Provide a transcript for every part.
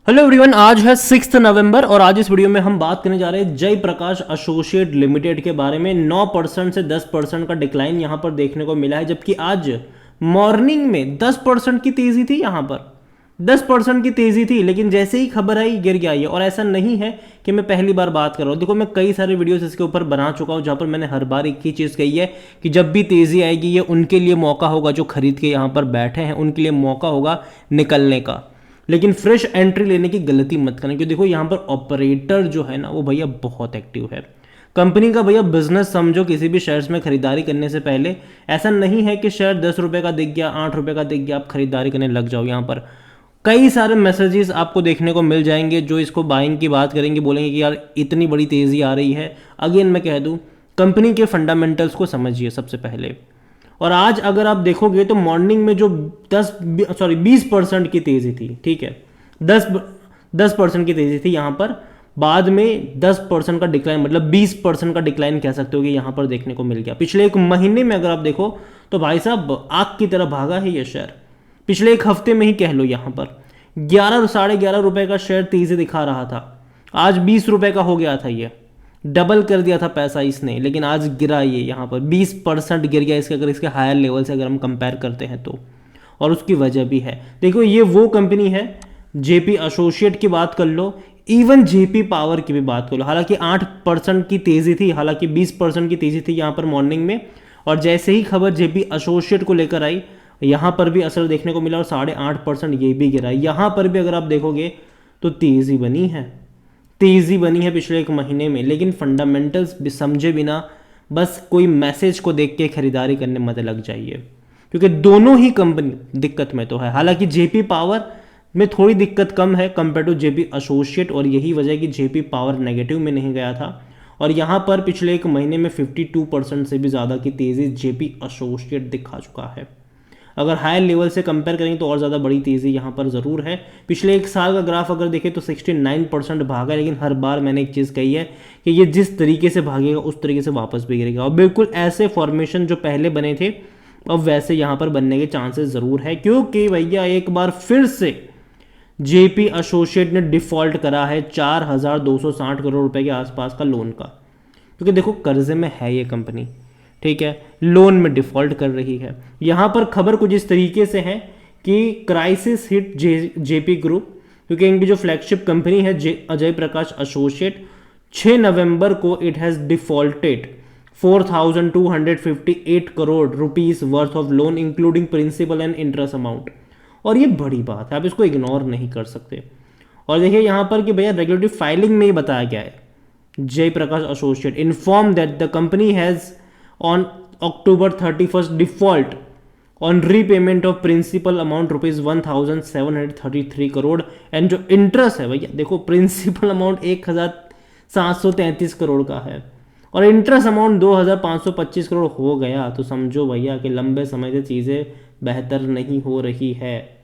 Hello everyone, आज है 6 नवंबर और आज इस वीडियो में हम बात करने जा रहे हैं जय प्रकाश एसोसिएट लिमिटेड के बारे में। 9% से 10% का डिक्लाइन यहां पर देखने को मिला है, जबकि आज मॉर्निंग में 10% की तेजी थी। यहां पर 10% की तेजी थी, लेकिन जैसे ही खबर आई गिर गया ये। और ऐसा नहीं है कि मैं पहली बार बात कर रहा हूं। देखो, मैं कई सारे वीडियोस इसके ऊपर बना चुका हूं जहां पर मैंने हर बार एक ही चीज़ कही है कि जब भी तेजी आएगी ये उनके लिए मौका होगा जो खरीद के यहां पर बैठे हैं, उनके लिए मौका होगा निकलने का। लेकिन फ्रेश एंट्री लेने की गलती मत करना, क्योंकि देखो यहाँ पर ऑपरेटर जो है ना वो भैया बहुत एक्टिव है। कंपनी का भैया बिजनेस समझो, किसी भी शेयर्स में खरीदारी करने से पहले ऐसा नहीं है कि शेयर 10 रुपये का दिख गया, 8 रुपये का दिख गया, आप खरीदारी करने लग जाओ। यहाँ पर कई सारे मैसेजेस आपको देखने को मिल जाएंगे जो इसको बाइंग की बात करेंगे, बोलेंगे कि यार इतनी बड़ी तेज़ी आ रही है। अगेन मैं कह दूँ, कंपनी के फंडामेंटल्स को समझिए सबसे पहले। और आज अगर आप देखोगे तो मॉर्निंग में जो 20% की तेजी थी, ठीक है, 10% की तेजी थी यहाँ पर। बाद में 10% का डिक्लाइन, मतलब 20% का डिक्लाइन कह सकते हो कि यहाँ पर देखने को मिल गया। पिछले एक महीने में अगर आप देखो तो भाई साहब आग की तरह भागा है ये शेयर। पिछले एक हफ्ते में ही कह लो, यहाँ पर 11 साढ़े 11 रुपए का शेयर तेजी दिखा रहा था, आज 20 रुपए का हो गया था। ये डबल कर दिया था पैसा इसने, लेकिन आज गिरा ये यहाँ पर 20% गिर गया इसके, अगर इसके हायर लेवल से अगर हम कंपेयर करते हैं तो। और उसकी वजह भी है। देखो, ये वो कंपनी है, जेपी एसोसिएट की बात कर लो, इवन जेपी पावर की भी बात कर लो। हालांकि 8% की तेजी थी, हालांकि 20% की तेजी थी यहाँ पर मॉर्निंग में। और जैसे ही खबर जेपी एसोसिएट को लेकर आई, यहाँ पर भी असर देखने को मिला और 8.5% ये भी गिरा। यहाँ पर भी अगर आप देखोगे तो तेजी बनी है, तेजी बनी है पिछले एक महीने में। लेकिन फंडामेंटल्स भी समझे बिना बस कोई मैसेज को देख के खरीदारी करने मत लग जाइए, क्योंकि दोनों ही कंपनी दिक्कत में तो है। हालांकि जेपी पावर में थोड़ी दिक्कत कम है कंपेयर टू जेपी एसोसिएट, और यही वजह है कि जेपी पावर नेगेटिव में नहीं गया था। और यहाँ पर पिछले एक महीने में 52% से भी ज़्यादा की तेज़ी जेपी एसोसिएट दिखा चुका है। अगर हायर लेवल से कंपेयर करें तो और ज़्यादा बड़ी तेज़ी यहाँ पर ज़रूर है। पिछले एक साल का ग्राफ अगर देखें तो 69% भागा है, लेकिन हर बार मैंने एक चीज़ कही है कि ये जिस तरीके से भागेगा उस तरीके से वापस भी गिरेगा। और बिल्कुल ऐसे फॉर्मेशन जो पहले बने थे अब वैसे यहाँ पर बनने के चांसेस ज़रूर है, क्योंकि भैया एक बार फिर से जेपी एसोसिएट ने डिफॉल्ट करा है 4260 करोड़ रुपए के आसपास का लोन का। क्योंकि देखो, कर्जे में है ये कंपनी, ठीक है, लोन में डिफॉल्ट कर रही है। यहां पर खबर कुछ इस तरीके से है कि क्राइसिस हिट जेपी ग्रुप, क्योंकि इनकी जो फ्लैगशिप कंपनी है अजय प्रकाश एसोसिएट, 6 नवंबर को it has defaulted 4258 crore rupees worth of loan including principal and interest amount. और ये बड़ी बात है, आप इसको इग्नोर नहीं कर सकते। और देखिए यहां पर कि भैया रेगुलेटरी फाइलिंग में ये बताया गया है, Jai Prakash associate inform that the company has on October 31st default on repayment of principal amount rupees 1733 crore and जो इंटरेस्ट है भैया, देखो प्रिंसिपल अमाउंट 1733 करोड़ का है और इंटरेस्ट अमाउंट 2525 करोड़ हो गया। तो समझो भैया कि लंबे समय से चीज़ें बेहतर नहीं हो रही है।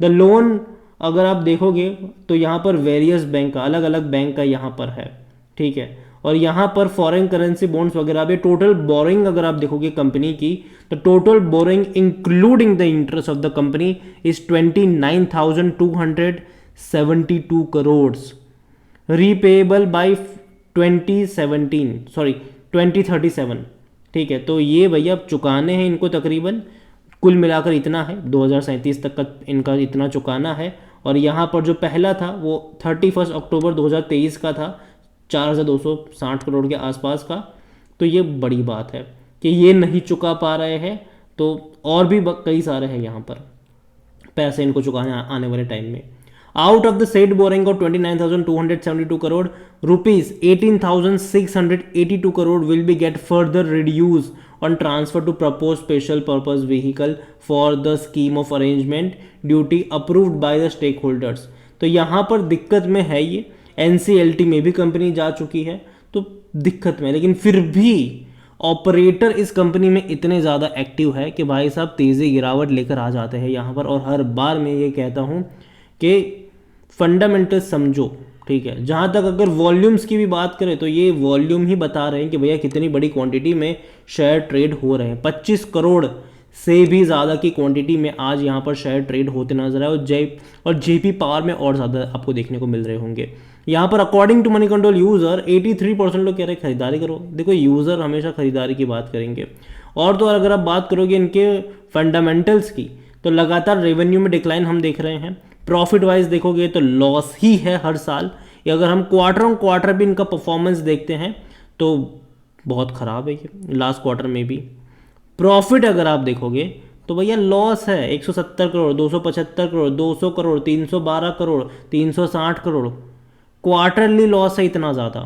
द लोन अगर आप देखोगे तो यहाँ पर वेरियस बैंक का, अलग अलग बैंक का यहाँ पर है, ठीक है। और यहाँ पर फॉरेन करेंसी बॉन्ड्स वगैरह भी, टोटल बोरिंग अगर आप देखोगे कंपनी की तो total borrowing including the interest of the company is 29,272 crore, repayable by 2037, ठीक है। तो ये भैया चुकाने हैं इनको, तकरीबन कुल मिलाकर इतना है, 2037 तक का इनका इतना चुकाना है। और यहाँ पर जो पहला था वो 31 अक्टूबर 2023 का था, 4260 करोड़ के आसपास का। तो ये बड़ी बात है कि ये नहीं चुका पा रहे हैं, तो और भी कई सारे हैं यहाँ पर पैसे इनको चुकाने आने वाले टाइम में। Out of the said borrowing of 29,272 crore rupees, 18,682 crore will be get further reduce on transfer to propose special purpose vehicle for the scheme of arrangement duty approved by the stakeholders. तो यहाँ पर दिक्कत में है ये, NCLT में भी company जा चुकी है तो दिक्कत में, लेकिन फिर भी ऑपरेटर इस कंपनी में इतने ज़्यादा एक्टिव है कि भाई साहब तेज़ी गिरावट लेकर आ जाते हैं यहाँ पर। और हर बार मैं ये कहता हूँ कि फंडामेंटल समझो, ठीक है। जहाँ तक अगर वॉल्यूम्स की भी बात करें तो ये वॉल्यूम ही बता रहे हैं कि भैया कितनी बड़ी क्वांटिटी में शेयर ट्रेड हो रहे हैं। 25 करोड़ से भी ज़्यादा की क्वांटिटी में आज यहाँ पर शेयर ट्रेड होते नजर आए, और जेपी पावर में और ज़्यादा आपको देखने को मिल रहे होंगे। यहाँ पर according to Moneycontrol user 83% लोग कह रहे हैं खरीदारी करो। देखो यूज़र हमेशा खरीदारी की बात करेंगे। और तो और अगर आप बात करोगे इनके फंडामेंटल्स की, तो लगातार रेवेन्यू में डिक्लाइन हम देख रहे हैं। प्रॉफिट वाइज देखोगे तो लॉस ही है हर साल। या अगर हम क्वार्टर ऑन क्वार्टर भी इनका परफॉर्मेंस देखते हैं तो बहुत ख़राब है ये। लास्ट क्वार्टर में भी प्रॉफिट अगर आप देखोगे तो भैया लॉस है 170 करोड़, 275 करोड़, 200 करोड़, 312 करोड़, 360 करोड़। क्वार्टरली लॉस है इतना ज़्यादा,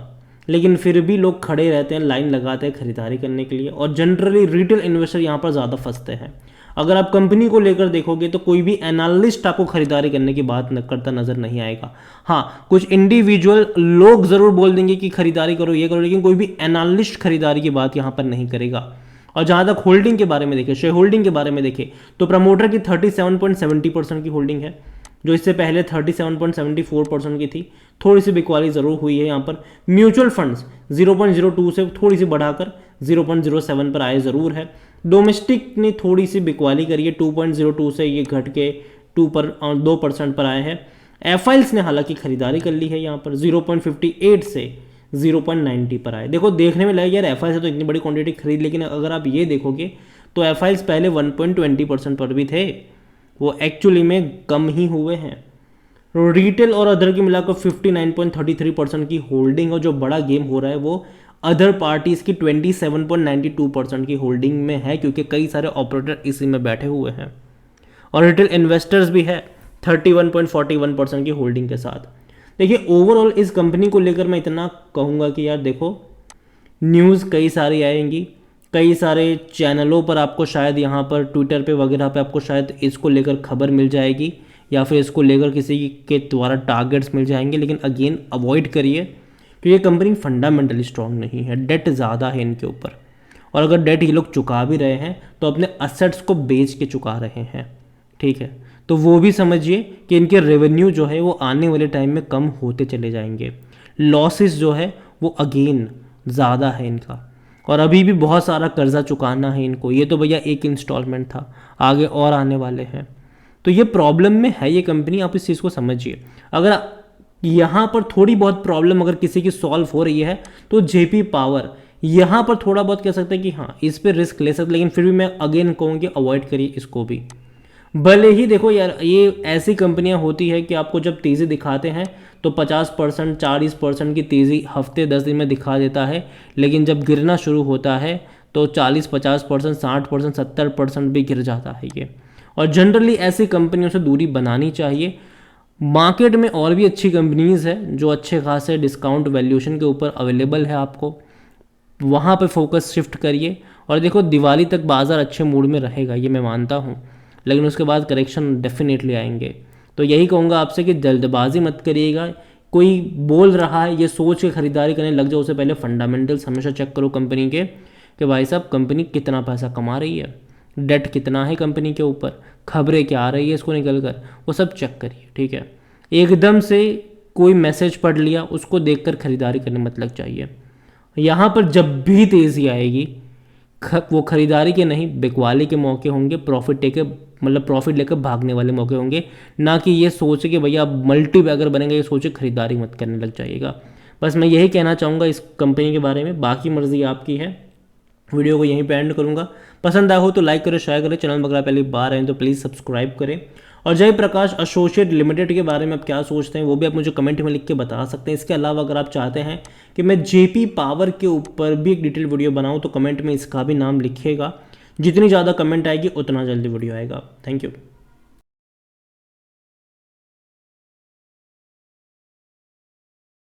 लेकिन फिर भी लोग खड़े रहते हैं, लाइन लगाते हैं खरीदारी करने के लिए। और जनरली रिटेल इन्वेस्टर यहाँ पर ज़्यादा फंसते हैं। अगर आप कंपनी को लेकर देखोगे तो कोई भी एनालिस्ट आपको खरीदारी करने की बात करता नजर नहीं आएगा। हाँ, कुछ इंडिविजुअल लोग ज़रूर बोल देंगे कि खरीदारी करो, ये करो, लेकिन कोई भी एनालिस्ट खरीदारी की बात यहाँ पर नहीं करेगा। और जहाँ तक होल्डिंग के बारे में देखें, शेयर होल्डिंग के बारे में देखें, तो प्रमोटर की 37.70% की होल्डिंग है, जो इससे पहले 37.74% की थी। थोड़ी सी बिकवाली ज़रूर हुई है यहाँ पर। म्यूचुअल फंड्स 0.02 से थोड़ी सी बढ़ाकर 0.07 पर आए ज़रूर है। डोमेस्टिक ने थोड़ी सी बिकवाली करी है, 2.02 से ये घट के 2% पर आए हैं। एफआईएल्स ने हालांकि खरीदारी कर ली है यहाँ पर, 0.58 से 0.90 पर आए। देखो देखने में लगे यार एफआईएल्स से तो इतनी बड़ी क्वांटिटी खरीद, लेकिन अगर आप ये देखोगे तो एफआईएल्स पहले 1.20% पर भी थे, वो एक्चुअली में कम ही हुए हैं। रिटेल और अदर की मिलाकर 59.33% की होल्डिंग, और जो बड़ा गेम हो रहा है वो अदर पार्टीज़ की 27.92% की होल्डिंग में है, क्योंकि कई सारे ऑपरेटर इसी में बैठे हुए हैं। और रिटेल इन्वेस्टर्स भी है 31.41% की होल्डिंग के साथ। देखिए ओवरऑल इस कंपनी को लेकर मैं इतना कहूँगा कि यार देखो, न्यूज़ कई सारी आएंगी, कई सारे चैनलों पर आपको शायद यहाँ पर ट्विटर पे वगैरह पे आपको शायद इसको लेकर खबर मिल जाएगी, या फिर इसको लेकर किसी के द्वारा टारगेट्स मिल जाएंगे। लेकिन अगेन अवॉइड करिए, क्योंकि ये कंपनी फंडामेंटली स्ट्रांग नहीं है, डेट ज़्यादा है इनके ऊपर। और अगर डेट ये लोग चुका भी रहे हैं तो अपने असेट्स को बेच के चुका रहे हैं, ठीक है। तो वो भी समझिए कि इनके रेवेन्यू जो है वो आने वाले टाइम में कम होते चले जाएंगे। लॉसेस जो है वो अगेन ज़्यादा है इनका, और अभी भी बहुत सारा कर्जा चुकाना है इनको। ये तो भैया एक इंस्टॉलमेंट था, आगे और आने वाले हैं। तो ये प्रॉब्लम में है ये कंपनी, आप इस चीज़ को समझिए। अगर यहाँ पर थोड़ी बहुत प्रॉब्लम अगर किसी की सॉल्व हो रही है तो जेपी पावर यहाँ पर थोड़ा बहुत कह सकते हैं कि हाँ इस पर रिस्क ले सकते, लेकिन फिर भी मैं अगेन कहूँगी अवॉइड करिए इसको भी। भले ही देखो यार ये ऐसी कंपनियां होती है कि आपको जब तेज़ी दिखाते हैं तो 50% 40% की तेज़ी हफ्ते 10 दिन में दिखा देता है, लेकिन जब गिरना शुरू होता है तो 40-50%, 60%, 70% भी गिर जाता है ये। और जनरली ऐसी कंपनियों से दूरी बनानी चाहिए। मार्केट में और भी अच्छी कंपनीज़ है जो अच्छे खासे डिस्काउंट वैल्यूएशन के ऊपर अवेलेबल है, आपको वहाँ पर फोकस शिफ्ट करिए। और देखो दिवाली तक बाज़ार अच्छे मूड में रहेगा ये मैं मानता हूँ, लेकिन उसके बाद करेक्शन डेफिनेटली आएंगे। तो यही कहूँगा आपसे कि जल्दबाजी मत करिएगा। कोई बोल रहा है ये सोच के ख़रीदारी करने लग जाओ, उससे पहले फंडामेंटल्स हमेशा चेक करो कंपनी के, कि भाई साहब कंपनी कितना पैसा कमा रही है, डेट कितना है कंपनी के ऊपर, खबरें क्या आ रही है इसको निकल कर, वो सब चेक करिए, ठीक है। एकदम से कोई मैसेज पढ़ लिया उसको देखकर खरीदारी करने मत लग जाइए। यहाँ पर जब भी तेज़ी आएगी वो खरीदारी के नहीं बिकवाली के मौके होंगे, प्रॉफिट लेकर भागने वाले मौके होंगे, ना कि ये सोचे कि भैया मल्टी बैगर बनेंगे, ये सोचे खरीदारी मत करने लग जाइएगा। बस मैं यही कहना चाहूँगा इस कंपनी के बारे में, बाकी मर्जी आपकी है। वीडियो को यहीं पे एंड करूँगा। पसंद आया हो तो लाइक करें, शेयर करें, चैनल वगैरह पहली बार आए तो प्लीज़ सब्सक्राइब करें। और जय प्रकाश एसोसिएट लिमिटेड के बारे में आप क्या सोचते हैं वो भी आप मुझे कमेंट में लिख के बता सकते हैं। इसके अलावा अगर आप चाहते हैं कि मैं जेपी पावर के ऊपर भी एक डिटेल वीडियो बनाऊं तो कमेंट में इसका भी नाम लिखिएगा। जितनी ज़्यादा कमेंट आएगी उतना जल्दी वीडियो आएगा। Thank you.